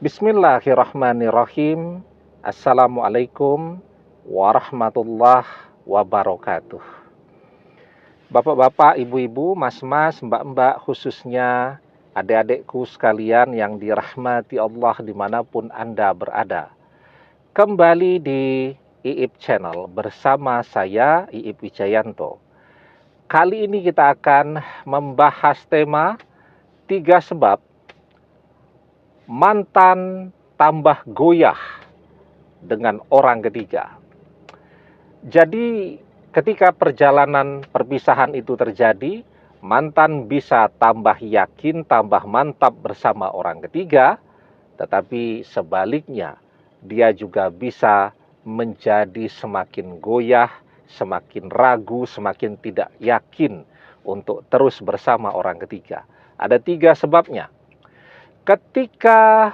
Bismillahirrahmanirrahim. Assalamualaikum warahmatullahi wabarakatuh. Bapak-bapak, ibu-ibu, mas-mas, mbak-mbak, khususnya adik-adikku sekalian yang dirahmati Allah dimanapun Anda berada. Kembali di IIP Channel bersama saya, IIP Wijayanto. Kali ini kita akan membahas tema 3 sebab mantan tambah goyah dengan orang ketiga. Jadi ketika perjalanan perpisahan itu terjadi, mantan bisa tambah yakin, tambah mantap bersama orang ketiga, tetapi sebaliknya dia juga bisa menjadi semakin goyah, semakin ragu, semakin tidak yakin untuk terus bersama orang ketiga. Ada 3 sebabnya. Ketika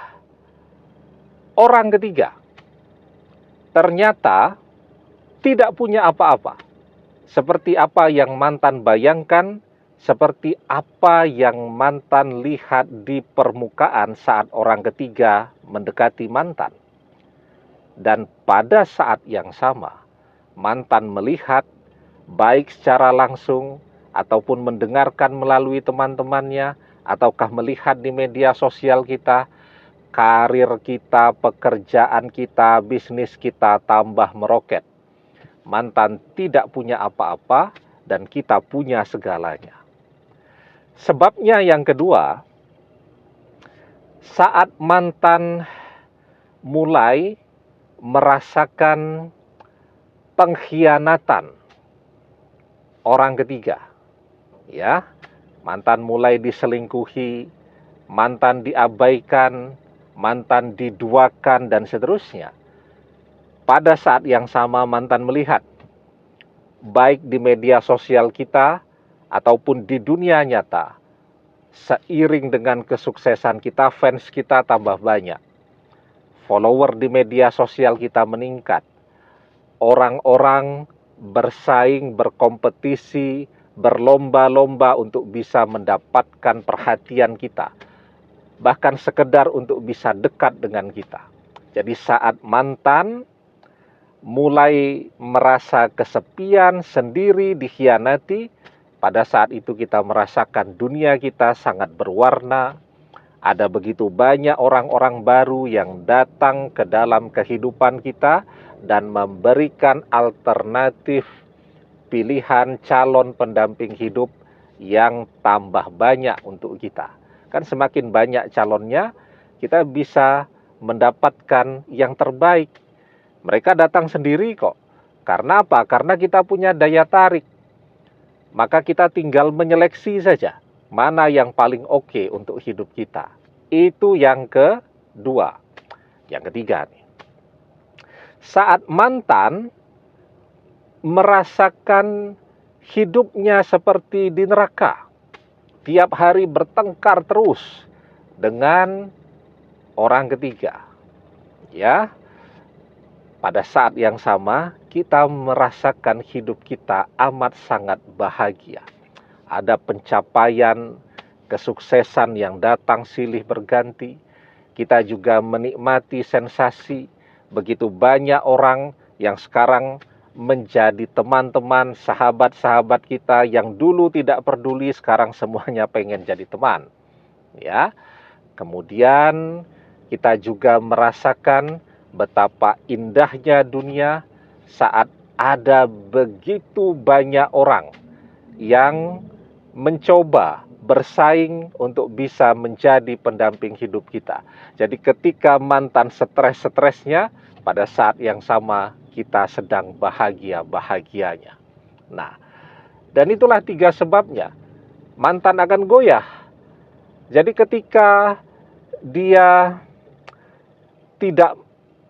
orang ketiga ternyata tidak punya apa-apa, seperti apa yang mantan bayangkan, seperti apa yang mantan lihat di permukaan saat orang ketiga mendekati mantan. Dan pada saat yang sama, mantan melihat baik secara langsung ataupun mendengarkan melalui teman-temannya, ataukah melihat di media sosial kita, karir kita, pekerjaan kita, bisnis kita tambah meroket. Mantan tidak punya apa-apa dan kita punya segalanya. Sebabnya yang kedua, saat mantan mulai merasakan pengkhianatan orang ketiga, ya, mantan mulai diselingkuhi, mantan diabaikan, mantan diduakan, dan seterusnya. Pada saat yang sama mantan melihat, baik di media sosial kita ataupun di dunia nyata, seiring dengan kesuksesan kita, fans kita tambah banyak. Follower di media sosial kita meningkat. Orang-orang bersaing, berkompetisi, berlomba-lomba untuk bisa mendapatkan perhatian kita, bahkan sekedar untuk bisa dekat dengan kita. Jadi saat mantan mulai merasa kesepian, sendiri, dikhianati, pada saat itu kita merasakan dunia kita sangat berwarna. Ada begitu banyak orang-orang baru yang datang ke dalam kehidupan kita dan memberikan alternatif pilihan calon pendamping hidup yang tambah banyak untuk kita. Kan semakin banyak calonnya, kita bisa mendapatkan yang terbaik. Mereka datang sendiri kok. Karena apa? Karena kita punya daya tarik. Maka kita tinggal menyeleksi saja mana yang paling oke untuk hidup kita. Itu yang kedua. Yang ketiga nih. Saat mantan merasakan hidupnya seperti di neraka, tiap hari bertengkar terus dengan orang ketiga, ya, pada saat yang sama kita merasakan hidup kita amat sangat bahagia. Ada pencapaian, kesuksesan yang datang silih berganti. Kita juga menikmati sensasi. Begitu banyak orang yang sekarang menjadi teman-teman, sahabat-sahabat kita yang dulu tidak peduli, sekarang semuanya pengen jadi teman. Ya. Kemudian kita juga merasakan betapa indahnya dunia saat ada begitu banyak orang yang mencoba bersaing untuk bisa menjadi pendamping hidup kita. Jadi ketika mantan stres-stresnya, pada saat yang sama kita sedang bahagia-bahagianya. Nah, dan itulah 3 sebabnya mantan akan goyah. Jadi ketika dia tidak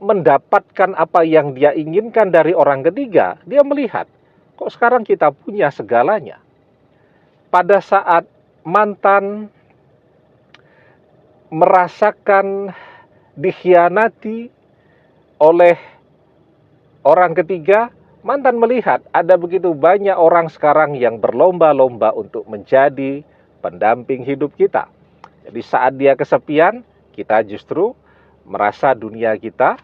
mendapatkan apa yang dia inginkan dari orang ketiga, dia melihat, kok sekarang kita punya segalanya. Pada saat mantan merasakan dikhianati oleh orang ketiga, mantan melihat ada begitu banyak orang sekarang yang berlomba-lomba untuk menjadi pendamping hidup kita. Jadi saat dia kesepian, kita justru merasa dunia kita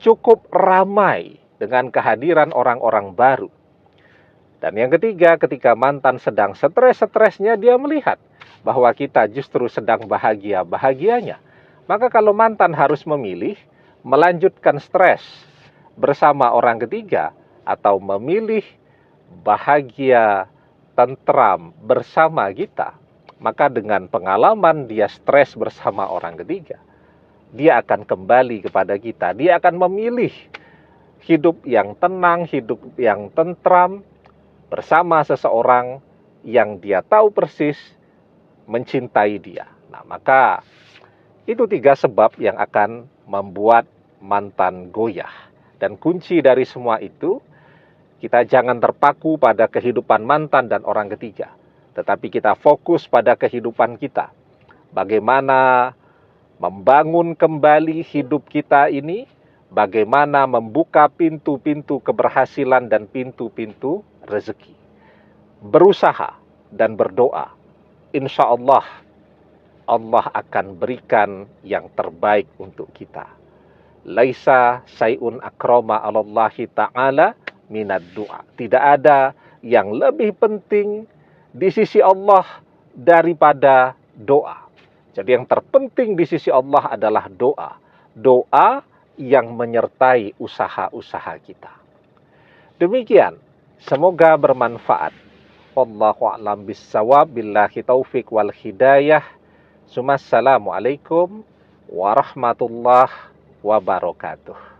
cukup ramai dengan kehadiran orang-orang baru. Dan yang ketiga, ketika mantan sedang stres-stresnya, dia melihat bahwa kita justru sedang bahagia-bahagianya. Maka kalau mantan harus memilih melanjutkan stres bersama orang ketiga atau memilih bahagia, tentram bersama kita, maka dengan pengalaman dia stres bersama orang ketiga, dia akan kembali kepada kita. Dia akan memilih hidup yang tenang, hidup yang tentram bersama seseorang yang dia tahu persis mencintai dia. Nah, maka itu 3 sebab yang akan membuat mantan goyah. Dan kunci dari semua itu, kita jangan terpaku pada kehidupan mantan dan orang ketiga, tetapi kita fokus pada kehidupan kita. Bagaimana membangun kembali hidup kita ini, bagaimana membuka pintu-pintu keberhasilan dan pintu-pintu rezeki. Berusaha dan berdoa. Insya Allah, Allah akan berikan yang terbaik untuk kita. Laisa sayun akrama alallahi ta'ala minad doa. Tidak ada yang lebih penting di sisi Allah daripada doa. Jadi yang terpenting di sisi Allah adalah doa. Doa yang menyertai usaha-usaha kita. Demikian, semoga bermanfaat. Wallahu a'lam bissawab, billahi taufik wal hidayah. Assalamualaikum warahmatullahi wabarakatuh.